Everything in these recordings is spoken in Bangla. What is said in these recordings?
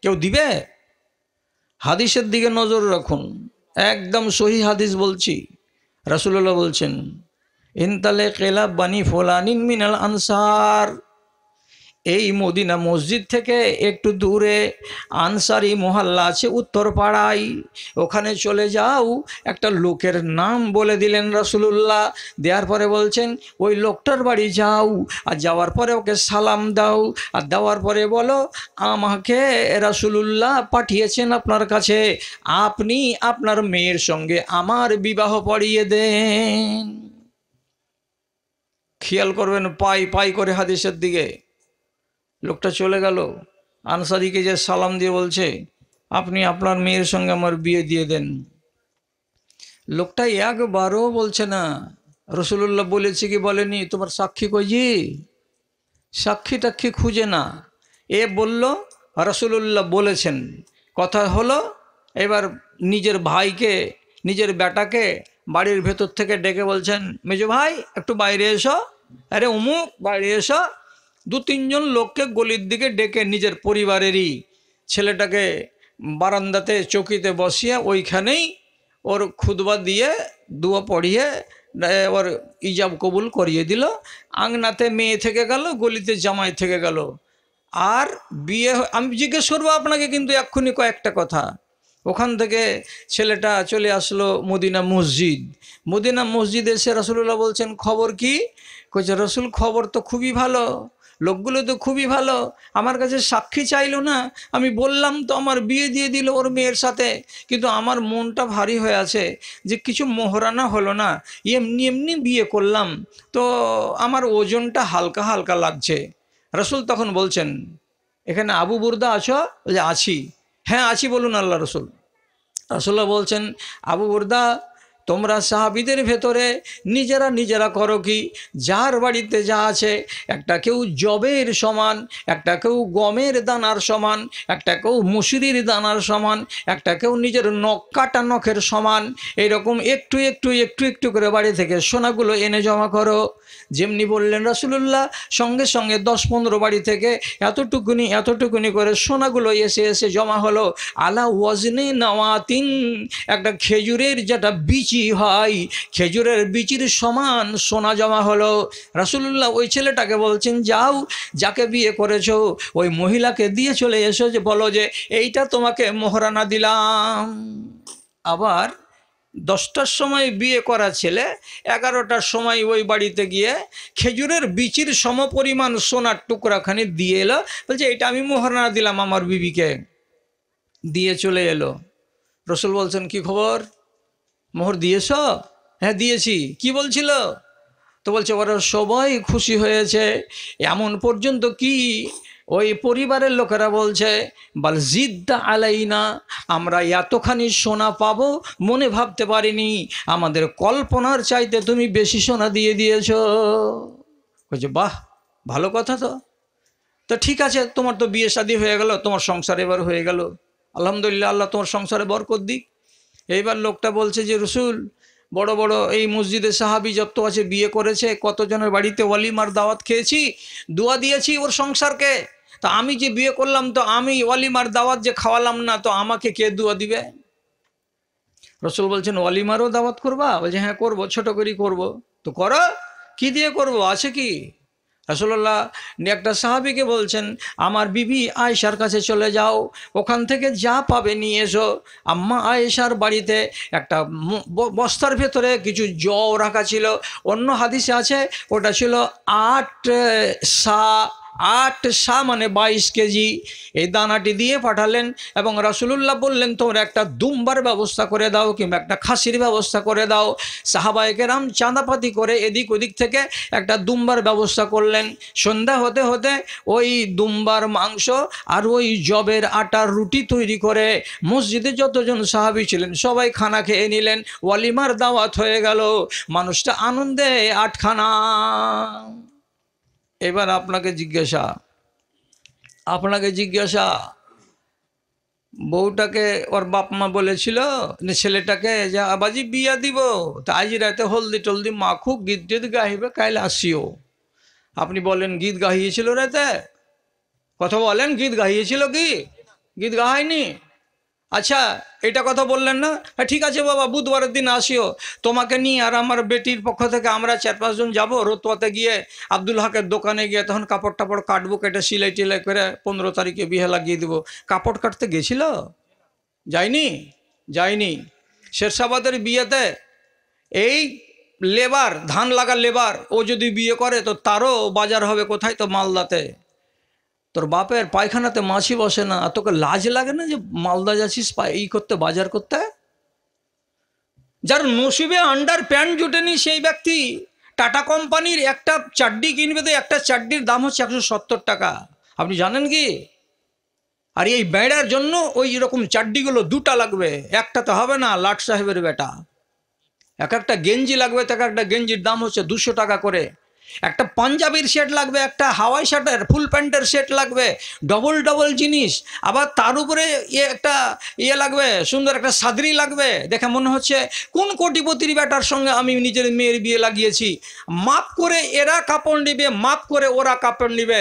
কেউ দিবে? হাদিসের দিকে নজর রাখুন, একদম সহি হাদিস বলছি। রাসূলুল্লাহ বলছেন, ইনতালে কেলা বানি ফোলানিন মিনাল আনসার, এই মদিনা মসজিদ থেকে একটু দূরে আনসারি মহল্লা আছে উত্তর পাড়ায়, ওখানে চলে যাও। একটা লোকের নাম বলে দিলেন রাসূলুল্লাহ। দেওয়ার পরে বলছেন ওই লোকটার বাড়ি যাও, আর যাওয়ার পরে ওকে সালাম দাও, আর দেওয়ার পরে বলো আমাকে রাসূলুল্লাহ পাঠিয়েছেন আপনার কাছে, আপনি আপনার মেয়ের সঙ্গে আমার বিবাহ পড়িয়ে দেন। খেয়াল করবেন পাই পাই করে হাদিসের দিকে। লোকটা চলে গেল, আনসারিকে যে সালাম দিয়ে বলছে আপনি আপনার মেয়ের সঙ্গে আমার বিয়ে দিয়ে দেন। লোকটা একবারও বলছে না রাসূলুল্লাহ বলেছে কি বলেনি, তোমার সাক্ষী কই জি, সাক্ষী টাক্ষী খুঁজে না। এ বলল রাসূলুল্লাহ বলেছেন, কথা হলো। এবার নিজের ভাইকে, নিজের বেটাকে বাড়ির ভেতর থেকে ডেকে বলছেন, মেজো ভাই একটু বাইরে এসো, আরে অমুক বাইরে এসো। দু তিনজন লোককে গলির দিকে ডেকে নিজের পরিবারেরই ছেলেটাকে বারান্দাতে চৌকিতে বসিয়ে ওইখানেই ওর খুতবা দিয়ে দুয়া পড়িয়ে ওর ইজাব কবুল করিয়ে দিল। আংনাতে মেয়ে থেকে গেল, গলিতে জামাই থেকে গেল। আর বিয়ে আমি জিজ্ঞেস করবো আপনাকে কিন্তু এক্ষুনি কয়েকটা কথা। ওখান থেকে ছেলেটা চলে আসলো মদিনা মসজিদ। মদিনা মসজিদে এসে রাসূলুল্লাহ বলছেন খবর কি? কইছে রসুল খবর তো খুবই ভালো, লোকগুলো তো খুবই ভালো, আমার কাছে সাক্ষী চাইলো না, আমি বললাম তো আমার বিয়ে দিয়ে দিল ওর মেয়ের সাথে, কিন্তু আমার মনটা ভারী হয়ে আছে যে কিছু মোহরানা হলো না, এমনি এমনি বিয়ে করলাম, তো আমার ওজনটা হালকা হালকা লাগছে। রসুল তখন বলছেন এখানে আবু বুরদা আছো? বলে আছি। হ্যাঁ আছি, বলুন আল্লাহ রসুল। রাসূলুল্লাহ বলছেন আবু বুরদা তোমরা সাহাবীদের ভেতরে নিজেরা নিজেরা করো কি, যার বাড়িতে যা আছে, একটা কেউ জবের সমান, একটা কেউ গমের দানার সমান, একটা কেউ মুসুরির দানার সমান, একটা কেউ নিজের নখ কাটা নখের সমান, এরকম একটু একটু একটু একটু করে বাড়ি থেকে সোনাগুলো এনে জমা করো। যেমনি বললেন রাসূলুল্লাহ, সঙ্গে সঙ্গে 10-15 বাড়ি থেকে এতটুকুনি এতটুকুনি করে সোনাগুলো এসে এসে জমা হলো। আলা ওয়াজনে নাওয়াতিন, একটা খেজুরের যেটা বিচি হয়, খেজুরের বিচির সমান সোনা জমা হলো। রাসূলুল্লাহ ওই ছেলেটাকে বলছেন যাও, যাকে বিয়ে করেছো ওই মহিলাকে দিয়ে চলে এসো, যে বলো যে এইটা তোমাকে মোহরানা দিলাম। আবার 10টার সময় বিয়ে করা ছেলে 11টার সময় ওই বাড়িতে গিয়ে খেজুরের বিচির সমপরিমাণ সোনার টুকরাখানি দিয়ে এলো, বলছে এটা আমি মোহরানা দিলাম আমার বিবিকে, দিয়ে চলে এলো। রসুল বলছেন কি খবর, মোহর দিয়েছ? হ্যাঁ দিয়েছি। কি বলছিল? তো বলছে ওরা সবাই খুশি হয়েছে, এমন পর্যন্ত কি ওই পরিবারের লোকেরা বলছে বাল জিদ্দা আলাইনা, আমরা এতখানি সোনা পাবো মনে ভাবতে পারিনি, আমাদের কল্পনার চাইতে তুমি বেশি সোনা দিয়ে দিয়েছ। বলছে বাহ, ভালো কথা। তো ঠিক আছে, তোমার তো বিয়ে শাদী হয়ে গেল, তোমার সংসার এবার হয়ে গেল, আলহামদুলিল্লাহ, আল্লাহ তোমার সংসারে বরকত দিক। এইবার লোকটা বলছে যে রসুল, বড় বড় এই মসজিদে সাহাবি যত আছে বিয়ে করেছে, কতজনের বাড়িতে ওয়ালিমার দাওয়াত খেয়েছি, দোয়া দিয়েছি ওর সংসারকে, তা আমি যে বিয়ে করলাম তো আমি ওয়ালিমার দাওয়াত যে খাওয়ালাম না, তো আমাকে কে দোয়া দিবে? রসুল বলছেন ওয়ালিমারও দাওয়াত করবা? বলছে হ্যাঁ করবো, ছোট করেই করবো। তো করো, কি দিয়ে করবো, আছে কি? রাসূলুল্লাহ একটা সাহাবীকে বলছেন আমার বিবি আয়েশার কাছে চলে যাও, ওখান থেকে যা পাবে নিয়ে এসো। আম্মা আয়েশার বাড়িতে একটা বস্তার ভেতরে কিছু জও রাখা ছিল, অন্য হাদিসে আছে ওটা ছিল 8 সা মানে 22 কেজি। এই দানাটি দিয়ে পাঠালেন এবং রাসূলুল্লাহ বললেন তোমরা একটা দুম্বার ব্যবস্থা করে দাও কিংবা একটা খাসির ব্যবস্থা করে দাও। সাহাবায়ে কেরাম চাঁদাপাতি করে এদিক ওদিক থেকে একটা দুম্বার ব্যবস্থা করলেন। সন্ধ্যা হতে হতে ওই দুম্বার মাংস আর ওই জবের আটার রুটি তৈরি করে মসজিদে যতজন সাহাবী ছিলেন সবাই খানা খেয়ে নিলেন, ওয়ালিমার দাওয়াত হয়ে গেল, মানুষটা আনন্দে আটখানা। এবার আপনাকে জিজ্ঞাসা, বউটাকে ওর বাপ মা বলেছিল ছেলেটাকে যে আবাজি বিয়া দিব, তা আজ রাতে হলদি টলদি মাখুক, গীত টিত গাইবে, কাইলে আসিও। আপনি বলেন গীত গাইয়েছিল রাতে? কথা বলেন, গীত গাইয়েছিল কি? গীত গাহায়নি। আচ্ছা, এটা কথা বললেন না? হ্যাঁ ঠিক আছে বাবা, বুধবারের দিন আসিও, তোমাকে নিয়ে আর আমার বেটির পক্ষ থেকে আমরা 4-5 জন যাবো রতুয়াতে গিয়ে আব্দুল হকের দোকানে গিয়ে তখন কাপড় টাপড় কাটবো, কেটে সিলাই টিলাই করে 15 তারিখে বিয়ে লাগিয়ে দেবো। কাপড় কাটতে গেছিল? যায়নি? যায়নি। শেরশাবাদের বিয়েতে এই লেবার, ধান লাগা লেবার, ও যদি বিয়ে করে তো তারও বাজার হবে কোথায়? তো মালদাতে। তোর বাপের পায়খানাতে মাছি বসে না, আর তোকে লাজ লাগে না যে মালদা যাচ্ছিস এই করতে, বাজার করতে? যার নসিবে আন্ডার প্যান্ট জুটেনি সেই ব্যক্তি টাটা কোম্পানির একটা চাড্ডি কিনবে, তো একটা চাড্ডির দাম হচ্ছে 170 টাকা। আপনি জানেন কি? আর এই বেড়ার জন্য ওই রকম চাড্ডিগুলো 2টা লাগবে, একটা তো হবে না। লাট সাহেবের বেটা, এক একটা গেঞ্জি লাগবে, তো একটা গেঞ্জির দাম হচ্ছে 200 টাকা করে। একটা পাঞ্জাবির সেট লাগবে, একটা হাওয়াই শার্টের ফুল প্যান্টের সেট লাগবে, ডবল ডবল জিনিস। আবার তার উপরে একটা লাগবে, সুন্দর একটা সাদরি লাগবে। দেখে মনে হচ্ছে কোন কোটিপতির বেটার সঙ্গে আমি নিজের মেয়ের বিয়ে লাগিয়েছি। মাপ করে এরা কাপড় নিবে, মাপ করে ওরা কাপড় নিবে।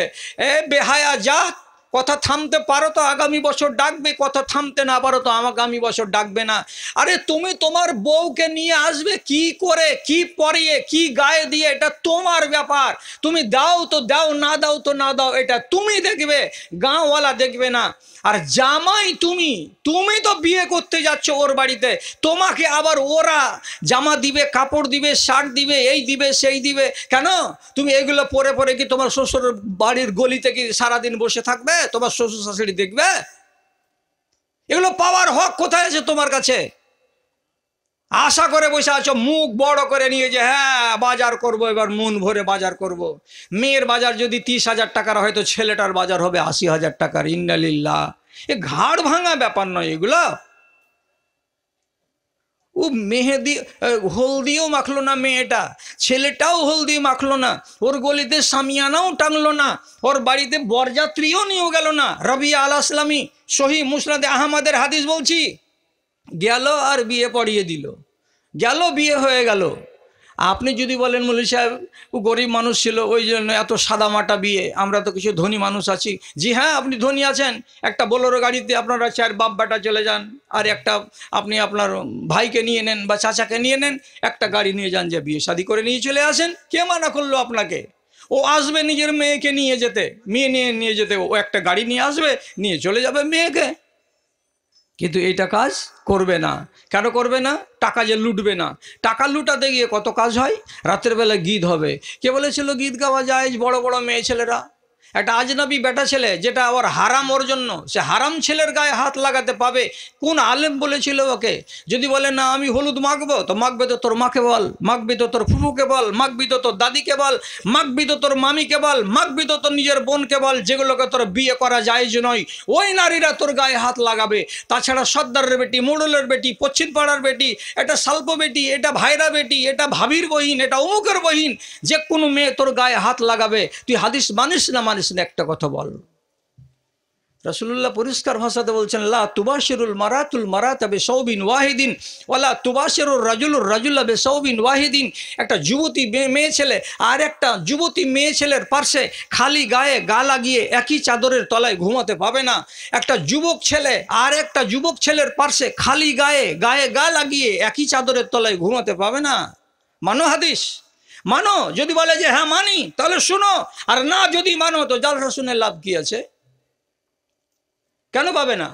বেহায়া জাত, কথা থামতে পারো তো আগামী বছর ডাকবে, কথা থামতে না পারো তো আগামী বছর ডাকবে না। আরে তুমি তোমার বউকে নিয়ে আসবে কি করে, কি পরিয়ে, কি গায়ে দিয়ে, এটা তোমার ব্যাপার। তুমি দাও তো দাও, না দাও তো না দাও, এটা তুমি দেখবে, গাঁওয়ালা দেখবে না। আর জামাই তুমি, তুমি তো বিয়ে করতে যাচ্ছ ওর বাড়িতে, তোমাকে আবার ওরা জামা দিবে, কাপড় দিবে, শার্ট দিবে, এই দিবে সেই দিবে। কেন? তুমি এগুলো পরে পরে কি তোমার শ্বশুর বাড়ির গলিতে কি সারাদিন বসে থাকবে? তোমার শ্বশুর শাশুড়ি দেখবে? এগুলো পাওয়ার হক কোথায় আছে তোমার কাছে? আশা করে বসে আছো মুখ বড় করে নিয়ে, যে হ্যাঁ বাজার করব, এবার মন ভরে বাজার করব। মেয়ের বাজার যদি 30,000 টাকার হয়তো ছেলেটার বাজার হবে 80,000 টাকার। ইন্নালিল্লাহ, এ ঘাড় ভাঙা ব্যাপার নয় এগুলো। ও মেহেদি হলদিও মাখলো না মেয়েটা, ছেলেটাও হলদি মাখলো না, ওর গলিতে সামিয়ানাও টাঙলো না, ওর বাড়িতে বরযাত্রীও নিয়েও গেল না। রবিয়া আল আসলামী সহি মুসনাদে আহমদের হাদিস বলছি, গেল আর বিয়ে পড়িয়ে দিল, গেল বিয়ে হয়ে গেল। আপনি যদি বলেন মৌলভী সাহেব ও গরিব মানুষ ছিল ওই জন্য এত সাদামাটা বিয়ে, আমরা তো কিছু ধনী মানুষ আছি। জি হ্যাঁ, আপনি ধনী আছেন, একটা বোলেরো গাড়িতে আপনারা 4 বাপ বেটা চলে যান, আর একটা আপনি আপনার ভাইকে নিয়ে নেন বা চাচাকে নিয়ে নেন, একটা গাড়ি নিয়ে যান, যে বিয়ে শাদি করে নিয়ে চলে আসেন। কে মানা করলো আপনাকে? ও আসবে নিজের মেয়েকে নিয়ে যেতে, মেয়ে নিয়ে যেতে, ও একটা গাড়ি নিয়ে আসবে, নিয়ে চলে যাবে মেয়েকে। কিন্তু এইটা কাজ করবে না। কেন করবে না? টাকা যে লুটবে না। টাকা লুটাতে গিয়ে কত কাজ হয়। রাতের বেলা গীত হবে, কে বলেছিল গীত গাওয়া যায়? বড় বড় মেয়ে ছেলেরা, একটা আজনবী বেটা ছেলে যেটা আবার হারাম, ওর জন্য সে হারাম ছেলের গায়ে হাত লাগাতে পাবে? কোন আলেম বলেছিল ওকে? যদি বলে না আমি হলুদ মাখবো, তো মাখবে তো তোর মাকে বল, মাখবি তো তোর ফুফুকে বল, মাখবি তো তোর দাদিকে বল, মাখবি তো তোর মামিকে বল, মাখবি তো তোর নিজের বোনকে বল, যেগুলোকে তোর বিয়ে করা যায় যে নয়, ওই নারীরা তোর গায়ে হাত লাগাবে। তাছাড়া সর্দারের বেটি, মোড়লের বেটি, পশ্চিম পাড়ার বেটি, এটা সাল্প বেটি, এটা ভাইরা বেটি, এটা ভাবির বহিন, এটা অমুকের বহিন, যে কোনো মেয়ে তোর গায়ে হাত লাগাবে। তুই হাদিস মানিস না মানিস না, একটা কথা বল। রাসূলুল্লাহ পরিষ্কার ভাষাতে বলছেন, লা তুবাশিরুল মারাতুল মারাতা বিসাওবিন ওয়াহিদিন ওয়ালা তুবাশিরুর রাজুলুর রাজুলা বিসাওবিন ওয়াহিদিন। একটা যুবতী মেয়ে ছেলে আর একটা যুবতী মেয়ে ছেলের পাশে খালি গায়ে গা লাগিয়ে একই চাদরের তলায় ঘুমাতে পাবে না। একটা যুবক ছেলে আর একটা যুবক ছেলের পাশে খালি গায়ে গা লাগিয়ে একই চাদরের তলায় ঘুমাতে পাবে না। মানো হাদিস, মানো। যদি বলে যে হ্যাঁ মানি, তাহলে শুনো, আর না যদি মানো তো জালসা শুনে লাভ কি আছে? কেন পাবে না?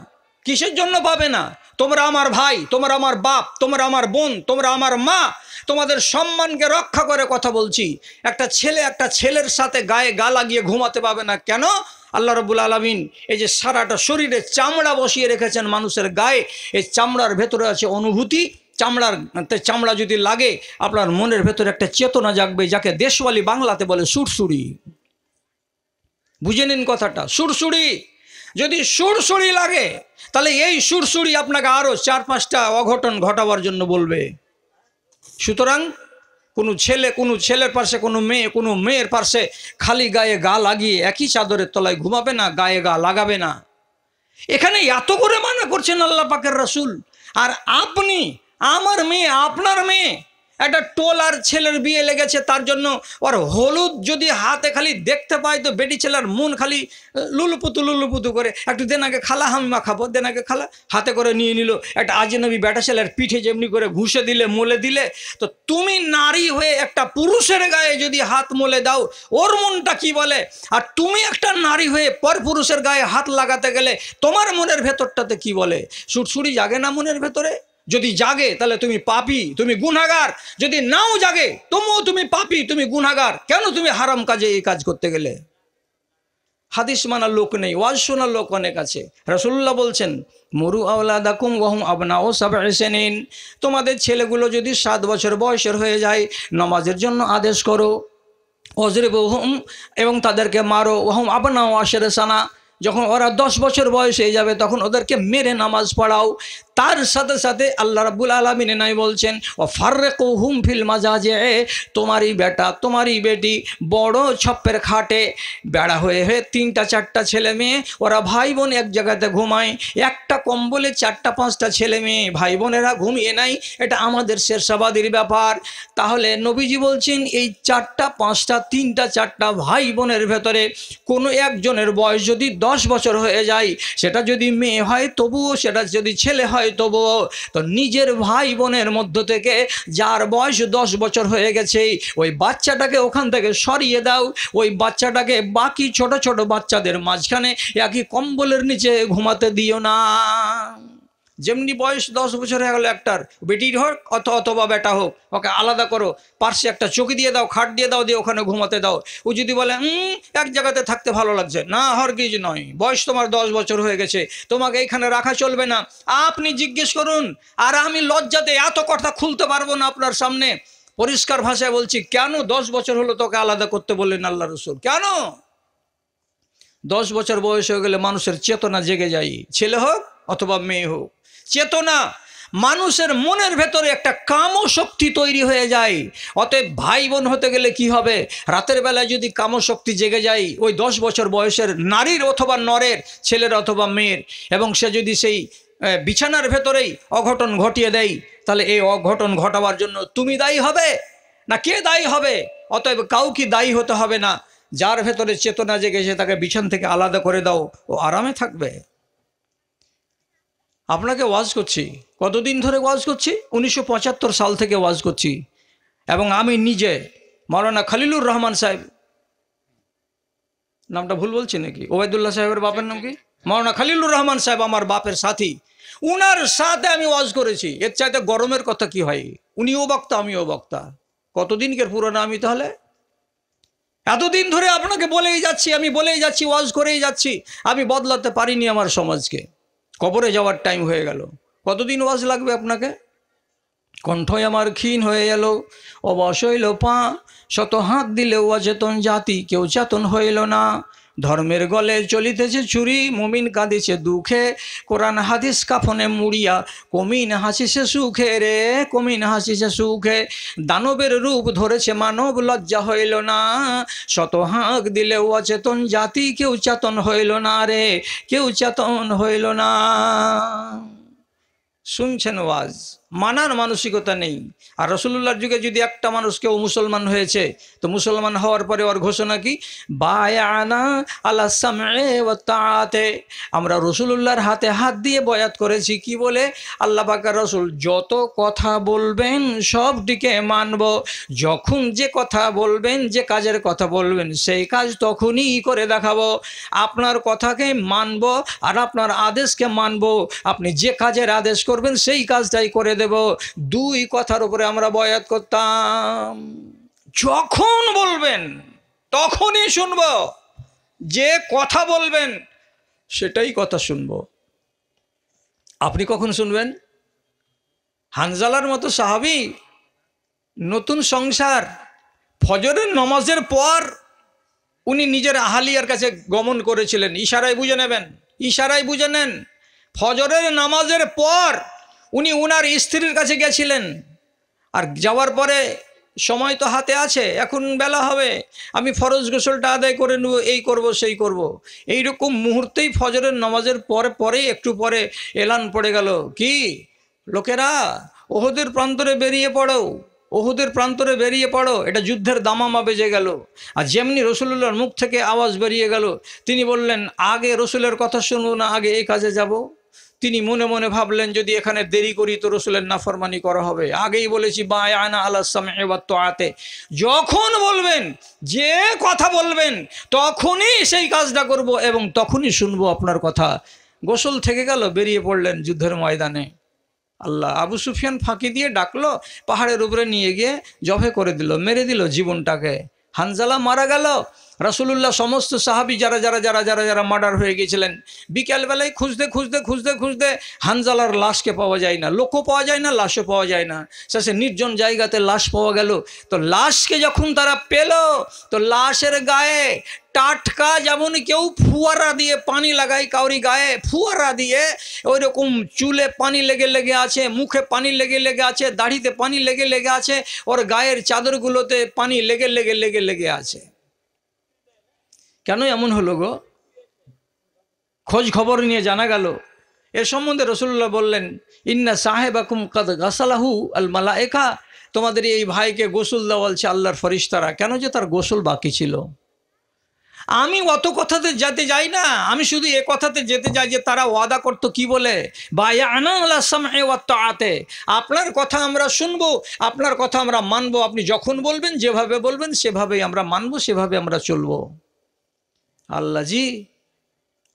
কিসের জন্য পাবে না? তোমরা আমার ভাই, তোমরা আমার বাপ, তোমরা আমার বোন, তোমরা আমার মা, তোমাদের সম্মানকে রক্ষা করে কথা বলছি। একটা ছেলে একটা ছেলের সাথে গায়ে গা লাগিয়ে ঘুমাতে পাবে না। কেন? আল্লাহ রাব্বুল আলামিন এই যে সারাটা শরীরে চামড়া বসিয়ে রেখেছেন মানুষের গায়ে, এই চামড়ার ভেতরে আছে অনুভূতি। চামড়া যদি লাগে আপনার মনের ভেতরে একটা চেতনা জাগবে, যাকে দেশওয়ালি বাংলাতে বলে সুরসুরি। বুঝে নিন কথাটা, সুরসুরি। যদি সুরসুরি লাগে তাহলে এই সুরসুরি আপনাকে আরো 4-5টা অঘটন ঘটাবার জন্য বলবে। সুতরাং কোনো ছেলের পাশে কোনো মেয়ের পাশে খালি গায়ে গা লাগিয়ে একই চাদরের তলায় ঘুমাবে না, গায়ে গা লাগাবে না। এখানে এত করে মানা করছেন আল্লাহ পাকের রাসূল, আর আপনি আমার মেয়ে আপনার মেয়ে একটা টোলার ছেলের বিয়ে লেগেছে, তার জন্য ওর হলুদ যদি হাতে খালি দেখতে পায় তো বেটি ছেলের মন খালি লুলুপুতু করে, একটু দেনাকে খালা আমি মাখাবো, দেনাকে খালা, হাতে করে নিয়ে নিল। একটা আজনবী বেটা ছেলের পিঠে যেমনি করে ঘুষে দিলে, মলে দিলে, তো তুমি নারী হয়ে একটা পুরুষের গায়ে যদি হাত মলে দাও ওর মনটা কি বলে? আর তুমি একটা নারী হয়ে পর পুরুষের গায়ে হাত লাগাতে গেলে তোমার মনের ভেতরটাতে কি বলে? সুরসুরি জাগে না মনের ভেতরে? যদি জাগে তাহলে তুমি পাপী, তুমি গুনাহগার। যদি নাও জাগে তবুও তুমি পাপী, তুমি গুনাহগার। কেন তুমি হারাম কাজে এই কাজ করতে গেলে? হাদিস মানার লোক নেই, ওয়াজ শোনার লোক অনেক আছে। রাসূলুল্লাহ বলছেন, মুরু আওলাদাকুম ওয়াহুম আবনাউ সাবঈ সিনিন, তোমাদের ছেলেগুলো যদি 7 বছর বয়সের হয়ে যায় নামাজের জন্য আদেশ করো। ওয়াজরিবুহুম, এবং তাদেরকে মারো। ওয়াহুম আবনাউ 10 সানা, যখন ওরা 10 বছর বয়স হয়ে যাবে তখন ওদেরকে মেরে নামাজ পড়াও। তার সাথে সাথে আল্লাহ রাব্বুল আলামিন নাই বলছেন, ও ফাররিকুহুম ফিল মাজাজে, তোমারই বেটা তোমারই বেটি বড় ছপ্পের খাটে বেড়া হয়ে হয়ে 3টা 4টা ছেলে মেয়ে, ওরা ভাই বোন এক জায়গাতে ঘুমায়, একটা কম্বলে 4টা 5টা ছেলে মেয়ে ভাই বোনেরা ঘুমিয়ে নাই। এটা আমাদের শেরশাবাদীর ব্যাপার। তাহলে নবীজি বলছেন এই 4টা 5টা 3টা 4টা ভাই বোনের ভেতরে কোনো একজনের বয়স যদি 10 বছর হয়ে যায়, সেটা যদি মেয়ে হয় তবুও, সেটা যদি ছেলে হয় তবুও, তো নিজের ভাই বোনের মধ্য থেকে যার বয়স 10 বছর হয়ে গেছে ওই বাচ্চাটাকে ওখান থেকে সরিয়ে দাও। ওই বাচ্চাটাকে বাকি ছোট ছোট বাচ্চাদের মাঝখানে একই কম্বলের নিচে ঘুমাতে দিও না। যেমনি বয়স 10 বছর হয়ে গেল একটার, বেটির হোক অথবা বেটা হোক, ওকে আলাদা করো, পার্শ্বে একটা চৌকি দিয়ে দাও, খাট দিয়ে দাও, দিয়ে ওখানে ঘুমাতে দাও। ও যদি বলে এক জায়গাতে থাকতে ভালো লাগছে না, হরগিজ নয়, বয়স তোমার 10 বছর হয়ে গেছে, তোমাকে এইখানে রাখা চলবে না, আপনি জিজ্ঞেস করুন। আর আমি লজ্জাতে এত কথা খুলতে পারবো না আপনার সামনে। পরিষ্কার ভাষায় বলছি, কেন 10 বছর হলো তোকে আলাদা করতে বললেন আল্লাহ রাসূল? কেন? 10 বছর বয়স হয়ে গেলে মানুষের চেতনা জেগে যায়, ছেলে হোক অথবা মেয়ে হোক। চেতনা, মানুষের মনের ভেতরে একটা কামশক্তি তৈরি হয়ে যায়। অতএব ভাই বোন হতে গেলে কি হবে? রাতের বেলায় যদি কামশক্তি জেগে যায় ওই 10 বছর বয়সের নারীর অথবা নরের, ছেলের অথবা মেয়ের, এবং সে যদি সেই বিছানার ভেতরেই অঘটন ঘটিয়ে দেয়, তাহলে এই অঘটন ঘটাবার জন্য তুমি দায়ী হবে না কে দায়ী হবে? অতএব কাউকে দায়ী হতে হবে না। যার ভেতরে চেতনা জেগেছে তাকে বিছান থেকে আলাদা করে দাও, ও আরামে থাকবে। আপনাকে ওয়াজ করছি, কতদিন ধরে ওয়াজ করছি? 1975 সাল থেকে ওয়াজ করছি। এবং আমি নিজে মাওলানা খলিলুর রহমান সাহেব, নামটা ভুল বলছি নাকি? ওবায়দুল্লাহ সাহেবের বাপের নাম কি? মাওলানা খলিলুর রহমান সাহেব আমার বাপের সাথী, উনার সাথে আমি ওয়াজ করেছি। এর চাইতে গরমের কথা কি হয়? উনিও বক্তা, আমিও বক্তা। কতদিনকের পুরনো আমি তাহলে? এতদিন ধরে আপনাকে বলেই যাচ্ছি, আমি বলেই যাচ্ছি, ওয়াজ করেই যাচ্ছি। আমি বদলাতে পারিনি আমার সমাজকে। কবরে যাওয়ার টাইম হয়ে গেল, কতদিন ওয়াজ লাগবে আপনাকে? কণ্ঠই আমার ক্ষীণ হয়ে গেল, অবশ হইল পা, শত হাত দিলেও অচেতন জাতি কেউ চেতন হইল না। ধর্মের গলে চলিতেছে চুরি, মুমিন কাঁদিছে দুঃখে, কোরআন হাদিস কাফনে মুড়িয়া, কমিন হাসিছে সুখে রে, কমিন হাসিছে সুখে। দানবের রূপ ধরেছে মানব, লজ্জা হইল না, শত হাঁক দিলেও অচেতন জাতি কেউ চেতন হইল না রে, কেউ চেতন হইল না। শুনছেন ওয়াজ, মানার মানসিকতা নেই। আর রাসূলুল্লাহর যুগে যদি একটা মানুষ কেউ মুসলমান হয়েছে, তো মুসলমান হওয়ার পরে ওর ঘোষণা কি? বায়ানা আলা সামঈ ওয়া তাআতে, আমরা রাসূলুল্লাহর হাতে হাত দিয়ে বয়াত করেছি। কি বলে? আল্লাহ পাকের রাসূল যত কথা বলবেন সব দিকে মানব, যখন যে কথা বলবেন, যে কাজের কথা বলবেন সেই কাজ তখনই করে দেখাবো। আপনার কথাকে মানব আর আপনার আদেশকে মানব, আপনি যে কাজের আদেশ করবেন সেই কাজটাই করে দেব। 2 কথার উপরে আমরা বয়াত করতাম। যখন বলবেন তখনই শুনব, যে কথা বলবেন সেটাই কথা শুনব। আপনি কখন শুনবেন? হানজালার মতো সাহাবী, নতুন সংসার, ফজরের নামাজের পর উনি নিজের আহালিয়ার কাছে গমন করেছিলেন। ইশারায় বুঝে নেবেন, ইশারায় বুঝে নেন। ফজরের নামাজের পর উনি উনার স্ত্রীর কাছে গেছিলেন। আর যাওয়ার পরে সময় তো হাতে আছে, এখন বেলা হবে, আমি ফরজ গোসলটা আদায় করে নেব, এই করব সেই করব। এইরকম মুহূর্তেই ফজরের নামাজের পরে একটু পরে এলান পড়ে গেল, কি লোকেরা ওহদের প্রান্তরে বেরিয়ে পড়ো, ওহুদের প্রান্তরে বেরিয়ে পড়ো, এটা যুদ্ধের দামামা বেজে গেল। আর যেমনি রসুলুল্লাহর মুখ থেকে আওয়াজ বেরিয়ে গেল, তিনি বললেন আগে রসুলের কথা শুনবো না আগে এই কাজে যাব। তিনি মনে মনে ভাবলেন যদি এখানে দেরি করি তো রসুলের নাফরমানি করা হবে। আগেই বলেছি বায়ানা আলা সামঈ ওয়াত তাআতে, যখন বলবেন যে কথা বলবেন তখনই সেই কাজটা করব এবং তখনই শুনবো আপনার কথা। গোসল থেকে গেল, বেরিয়ে পড়লেন যুদ্ধের ময়দানে। আল্লাহ আবু সুফিয়ান ফাঁকি দিয়ে ডাকলো, পাহাড়ের উপরে নিয়ে গিয়ে জবে করে দিল, মেরে দিল জীবনটাকে। হানজালা মারা গেল। রাসূলুল্লাহ সমস্ত সাহাবী যারা যারা যারা যারা যারা মার্ডার হয়ে গিয়েছিলেন, বিকেলবেলায় খুঁজতে খুঁজতে খুঁজতে খুঁজতে হানজালার লাশকে পাওয়া যায় না, লোকও পাওয়া যায় না, লাশও পাওয়া যায় না। শেষে নির্জন জায়গাতে লাশ পাওয়া গেল। তো লাশকে যখন তারা পেল, তো লাশের গায়ে টাটকা, যেমন কেউ ফুয়ারা দিয়ে পানি লাগায় কাউরি গায়ে, ফুয়ারা দিয়ে ওই রকম চুলে পানি লেগে লেগে আছে, মুখে পানি লেগে লেগে আছে, দাড়িতে পানি লেগে লেগে আছে, ওর গায়ের চাদরগুলোতে পানি লেগে লেগে লেগে লেগে আছে। কেন এমন হলো গো? খোঁজ খবর নিয়ে জানা গেল, এর সম্বন্ধে রাসূলুল্লাহ বললেন ইন্না সাহেবাকুম কাদ গাসালাহু আল মালায়েকা, তোমাদের এই ভাইকে গোসল দেওয়া বলছে আল্লাহর ফেরেশতারা। কেন? যে তার গোসল বাকি ছিল। আমি অত কথাতে যেতে যাই না, আমি শুধু এ কথাতে যেতে যাই যে তারা ওয়াদা করতো কি বলে, বায়ানা আলা সামঈ ওয়াত তাআতে, আপনার কথা আমরা শুনবো, আপনার কথা আমরা মানবো, আপনি যখন বলবেন যেভাবে বলবেন সেভাবেই আমরা মানবো, সেভাবে আমরা চলবো। আল্লাহ জি।